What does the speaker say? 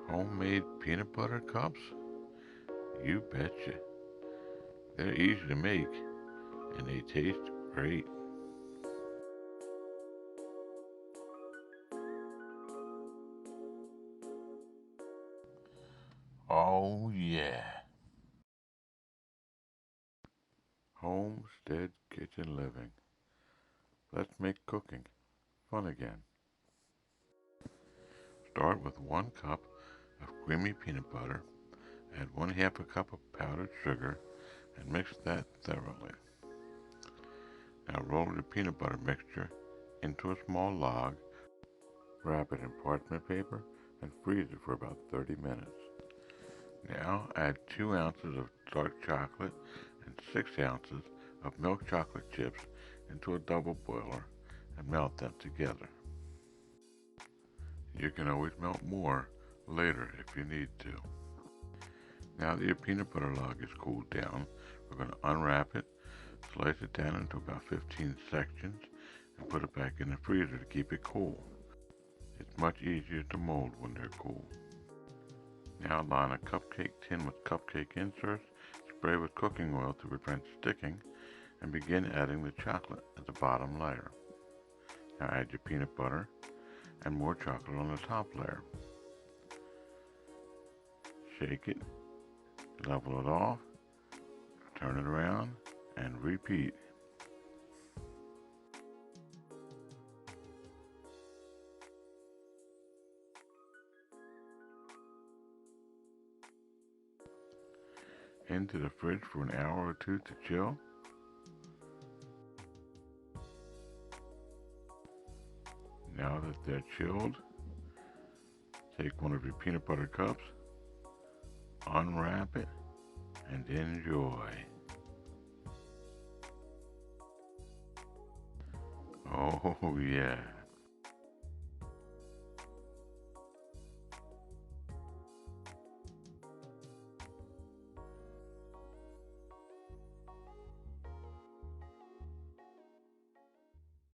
Homemade peanut butter cups? You betcha. They're easy to make and they taste great. Oh yeah. Homestead kitchen living. Let's make cooking fun again. Start with 1 cup of creamy peanut butter. Add 1/2 a cup of powdered sugar and mix that thoroughly. Now roll the peanut butter mixture into a small log, wrap it in parchment paper, and freeze it for about 30 minutes. Now add 2 ounces of dark chocolate and 6 ounces of milk chocolate chips into a double boiler and melt them together. You can always melt more later if you need to. Now that your peanut butter log is cooled down, we're going to unwrap it, slice it down into about 15 sections, and put it back in the freezer to keep it cool. It's much easier to mold when they're cool. Now line a cupcake tin with cupcake inserts, spray with cooking oil to prevent sticking, and begin adding the chocolate at the bottom layer. Now add your peanut butter and more chocolate on the top layer. Shake it, level it off, turn it around, and repeat. Into the fridge for an hour or two to chill. Now that they're chilled, take one of your peanut butter cups, unwrap it, and enjoy. Oh yeah.